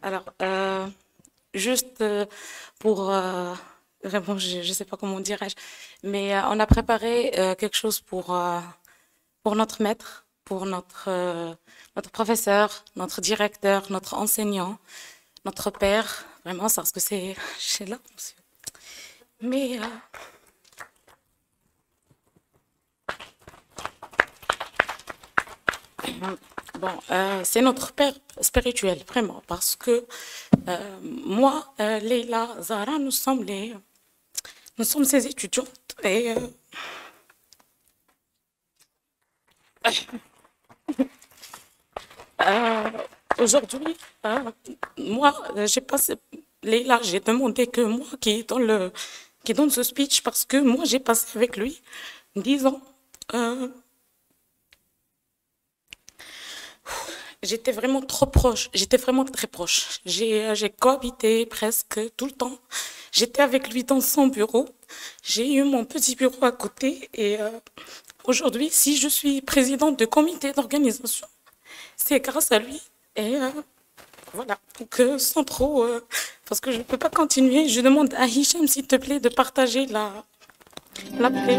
Alors, juste pour vraiment, je ne sais pas comment dirais-je, mais on a préparé quelque chose pour notre maître, pour notre professeur, notre directeur, notre enseignant, notre père. Vraiment, ça, parce que c'est chez là, monsieur. Mais bon, c'est notre père spirituel, vraiment, parce que moi, Leila, Zara, nous sommes ses étudiantes et euh, aujourd'hui, moi, j'ai passé, Leila, j'ai demandé que moi qui donne ce speech parce que moi, j'ai passé avec lui 10 ans. Euh, J'étais vraiment trop proche, j'étais vraiment très proche. J'ai cohabité presque tout le temps. J'étais avec lui dans son bureau. J'ai eu mon petit bureau à côté et aujourd'hui, si je suis présidente de comité d'organisation, c'est grâce à lui. Et voilà, donc sans trop, parce que je ne peux pas continuer, je demande à Hicham, s'il te plaît, de partager la plaie.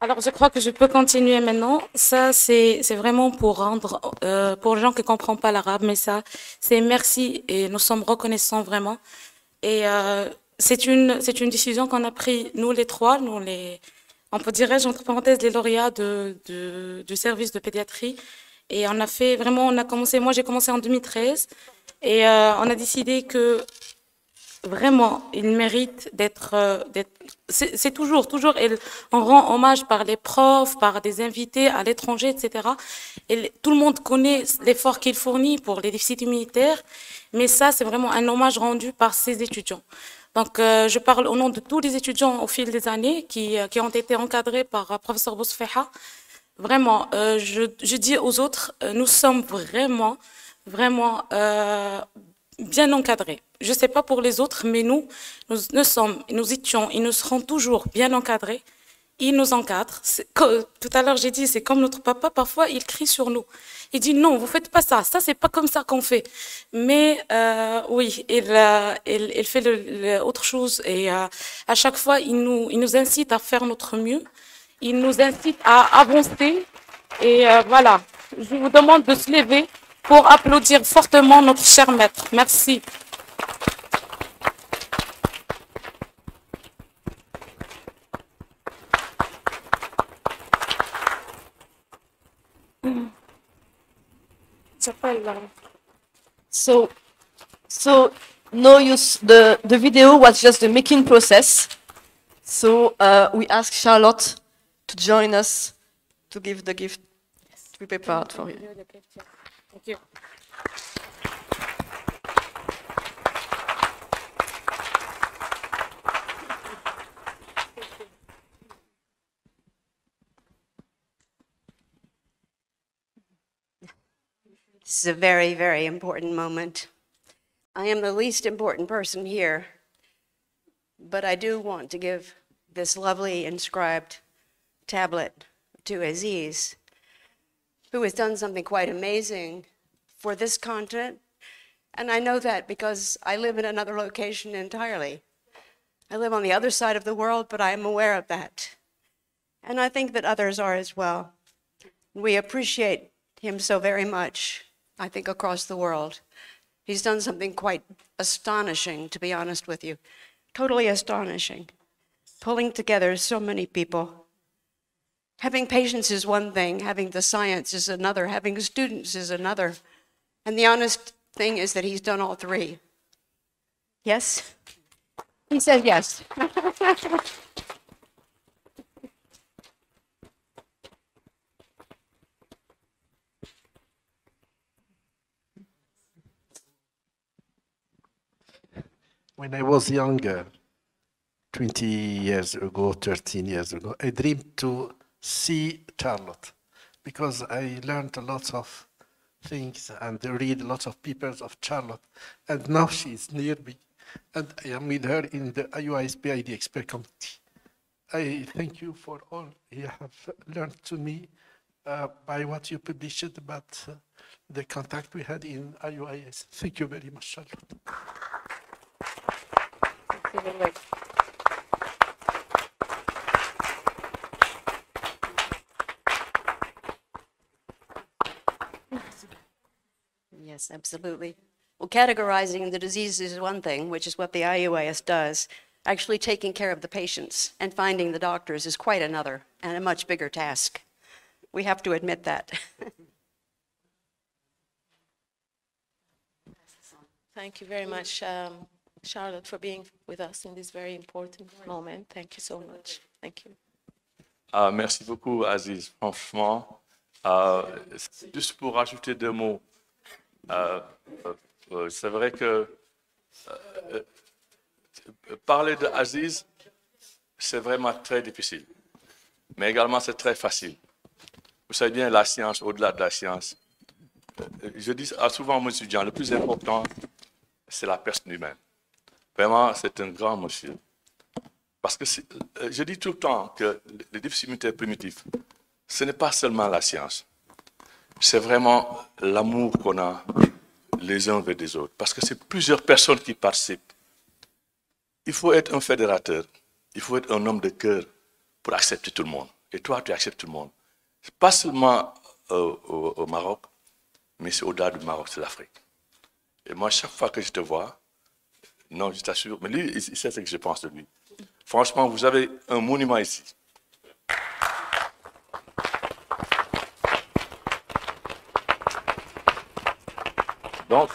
Alors, je crois que je peux continuer maintenant. Ça, c'est vraiment pour rendre, pour les gens qui ne comprennent pas l'arabe, mais ça, c'est merci et nous sommes reconnaissants vraiment. Et c'est une décision qu'on a prise, nous les trois, on peut dire, entre parenthèses, les lauréats du service de pédiatrie. Et on a fait vraiment, on a commencé, moi j'ai commencé en 2013, et on a décidé que vraiment, il mérite c'est toujours, on rend hommage par les profs, par des invités à l'étranger, etc. Et tout le monde connaît l'effort qu'il fournit pour les déficits immunitaires, mais ça, c'est vraiment un hommage rendu par ses étudiants. Donc, je parle au nom de tous les étudiants au fil des années qui ont été encadrés par professeur Bousfeha. Vraiment, je dis aux autres, nous sommes vraiment bien encadrés. Je ne sais pas pour les autres, mais nous étions et nous serons toujours bien encadrés. Il nous encadre. Tout à l'heure, j'ai dit, c'est comme notre papa, parfois, il crie sur nous. Il dit, non, vous faites pas ça. Ça, c'est pas comme ça qu'on fait. Mais oui, il fait autre chose. Et à chaque fois, il nous incite à faire notre mieux. Il nous incite à avancer. Et voilà, je vous demande de se lever pour applaudir fortement notre cher maître. Merci. So, so no use. The video was just the making process. So we asked Charlotte to join us to give the gift we prepared for you. Thank you. This is a very, very important moment. I am the least important person here, but I do want to give this lovely inscribed tablet to Aziz, who has done something quite amazing for this continent. And I know that because I live in another location entirely. I live on the other side of the world, but I am aware of that. And I think that others are as well. We appreciate him so very much, I think, across the world. He's done something quite astonishing, to be honest with you. Totally astonishing. Pulling together so many people. Having patients is one thing, having the science is another, having students is another. And the honest thing is that he's done all three. Yes? He said yes. When I was younger, 20 years ago, 13 years ago, I dreamed to see Charlotte because I learned a lot of things and read lots of papers of Charlotte. And now she is near me and I am with her in the IUISPID expert committee. I thank you for all you have learned to me by what you published about the contact we had in IUIS. Thank you very much, Charlotte. Yes, absolutely. Well, categorizing the disease is one thing, which is what the IUIS does. Actually taking care of the patients and finding the doctors is quite another and a much bigger task. We have to admit that. Thank you very much, Charlotte, for being with us in this very important moment. Thank you so much. Thank you. Merci beaucoup, Aziz. Franchement, juste pour rajouter deux mots, c'est vrai que parler de Aziz, c'est vraiment très difficile, mais également c'est très facile. Vous savez bien, la science, au-delà de la science, je dis souvent à mes étudiants, le plus important, c'est la personne humaine. Vraiment, c'est un grand monsieur. Parce que je dis tout le temps que les déficits immunitaires primitifs, ce n'est pas seulement la science, c'est vraiment l'amour qu'on a les uns vers les autres. Parce que c'est plusieurs personnes qui participent. Il faut être un fédérateur, il faut être un homme de cœur pour accepter tout le monde. Et toi, tu acceptes tout le monde. Pas seulement au Maroc, mais c'est au-delà du Maroc, c'est l'Afrique. Et moi, chaque fois que je te vois, non, je t'assure, mais lui, il sait ce que je pense de lui. Franchement, vous avez un monument ici. Donc,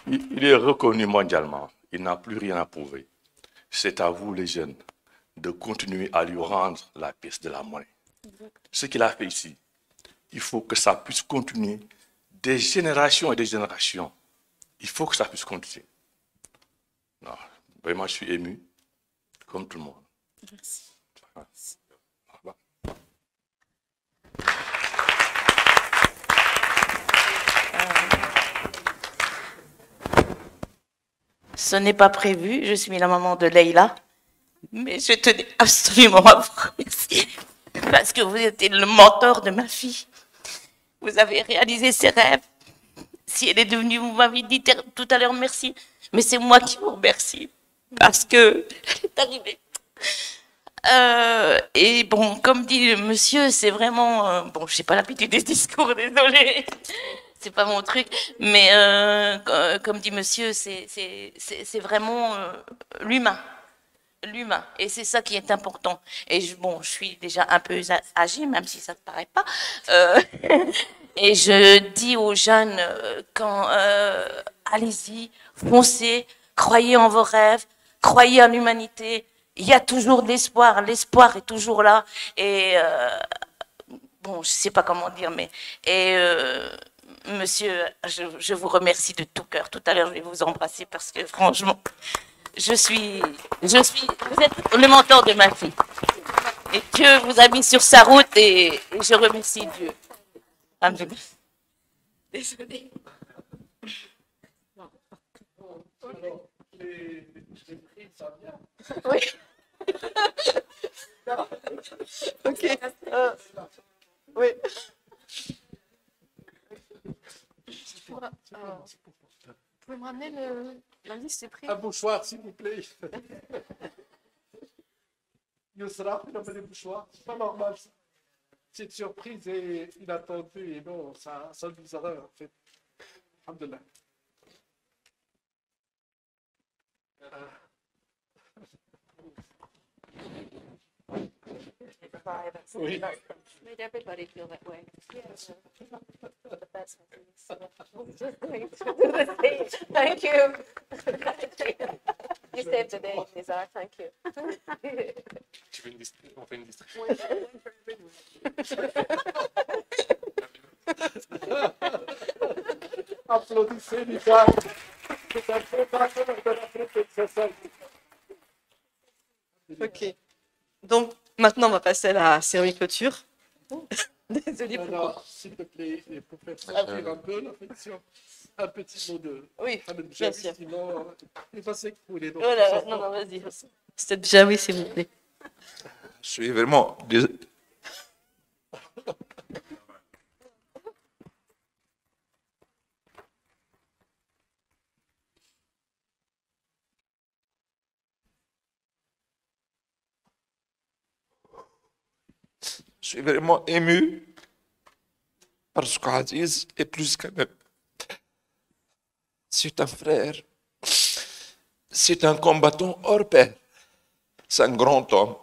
il est reconnu mondialement. Il n'a plus rien à prouver. C'est à vous, les jeunes, de continuer à lui rendre la pièce de la monnaie. Ce qu'il a fait ici, il faut que ça puisse continuer des générations et des générations. Il faut que ça puisse continuer. Non, vraiment, je suis ému, comme tout le monde. Merci. Ce n'est pas prévu, je suis la maman de Leïla, mais je tenais absolument à vous remercier parce que vous étiez le mentor de ma fille. Vous avez réalisé ses rêves. Si elle est devenue, vous m'avez dit tout à l'heure merci, mais c'est moi qui vous remercie parce que elle est arrivée. Et bon, comme dit le monsieur, c'est vraiment... bon, je n'ai pas l'habitude des discours, désolée. C'est pas mon truc, mais comme dit monsieur, c'est vraiment l'humain. L'humain. Et c'est ça qui est important. Et bon, je suis déjà un peu âgée, même si ça ne paraît pas. Et je dis aux jeunes, allez-y, foncez, croyez en vos rêves, croyez en l'humanité. Il y a toujours de l'espoir. L'espoir est toujours là. Et bon, je sais pas comment dire, mais monsieur, je vous remercie de tout cœur. Tout à l'heure, je vais vous embrasser parce que franchement, vous êtes le mentor de ma fille. Et Dieu vous a mis sur sa route et je remercie Dieu. Amen. Désolée. Oui. Ok. Oui. Vous pouvez me ramener la liste des prix? Un mouchoir, s'il vous plaît. Yousra, il a des mouchoirs. C'est pas normal. C'est une surprise et inattendue. Et non, ça nous a en fait. Alhamdulillah. Oui. Made everybody feel that way. The best Thank you. You saved the day, Nizar. Thank you. On fait une distribution. Applaudissez, Lisa. C'est un fondateur de l'Afrique sociale. Ok. Donc, maintenant, on va passer à la cérémonie de clôture. Désolée pour Alors, s'il te plaît, pour faire sortir un peu l'affection, un petit mot de Oui, Ahmed bien Bjawi, sûr. sinon il va s'écrouler. Donc, Voilà, non, non, vas-y. C'était déjà oui, s'il vous plaît. Je suis vraiment désolé. Je suis vraiment ému parce qu'Aziz est plus qu'un ami. C'est un frère. C'est un combattant hors pair. C'est un grand homme.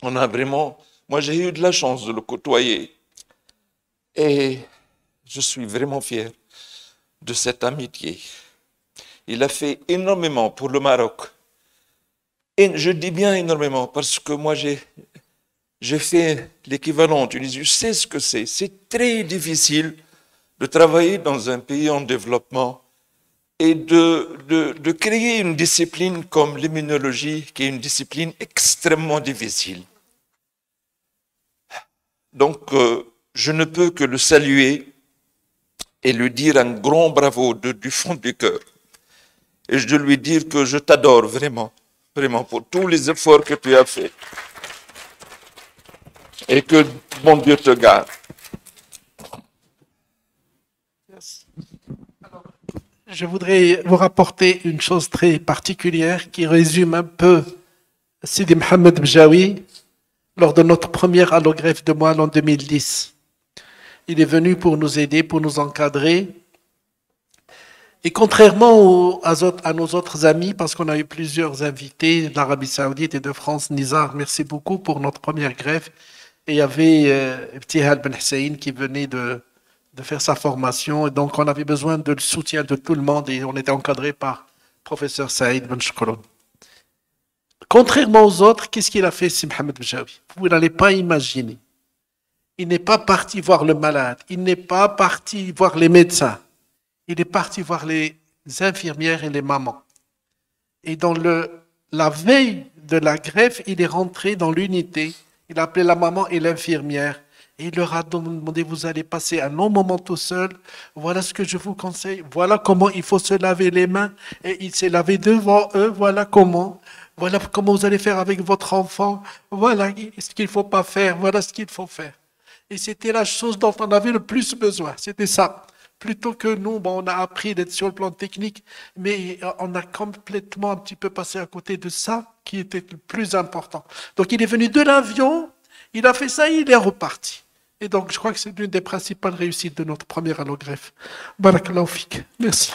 On a vraiment... Moi, j'ai eu de la chance de le côtoyer. Et je suis vraiment fier de cette amitié. Il a fait énormément pour le Maroc. Et je dis bien énormément parce que moi, j'ai fait l'équivalent en Tunisie. Je sais ce que c'est. C'est très difficile de travailler dans un pays en développement et de créer une discipline comme l'immunologie, qui est une discipline extrêmement difficile. Donc, je ne peux que le saluer et lui dire un grand bravo du fond du cœur. Et je lui dire que je t'adore vraiment, vraiment, pour tous les efforts que tu as faits. Et que bon Dieu te garde. Alors, je voudrais vous rapporter une chose très particulière qui résume un peu Sidi Mohamed Bjawi lors de notre première allogreffe de moelle en 2010. Il est venu pour nous aider, pour nous encadrer. Et contrairement à nos autres amis, parce qu'on a eu plusieurs invités d'Arabie Saoudite et de France, Nizar, merci beaucoup pour notre première greffe. Et il y avait Ibtihal Ben Hussein qui venait de faire sa formation. Et donc, on avait besoin de le soutien de tout le monde et on était encadré par professeur Saïd Ben Shkroun. Contrairement aux autres, qu'est-ce qu'il a fait, Si Mohamed Bjawi? Vous n'allez pas imaginer. Il n'est pas parti voir le malade. Il n'est pas parti voir les médecins. Il est parti voir les infirmières et les mamans. Et dans la veille de la greffe, il est rentré dans l'unité. Il a appelé la maman et l'infirmière. Et il leur a demandé, vous allez passer un long moment tout seul. Voilà ce que je vous conseille. Voilà comment il faut se laver les mains. Et il s'est lavé devant eux. Voilà comment. Voilà comment vous allez faire avec votre enfant. Voilà ce qu'il ne faut pas faire. Voilà ce qu'il faut faire. Et c'était la chose dont on avait le plus besoin. C'était ça. Plutôt que nous, bon, on a appris d'être sur le plan technique, mais on a complètement un petit peu passé à côté de ça qui était le plus important. Donc il est venu de l'avion, il a fait ça et il est reparti. Et donc je crois que c'est l'une des principales réussites de notre première allogreffe. Barakallahu fik. Merci.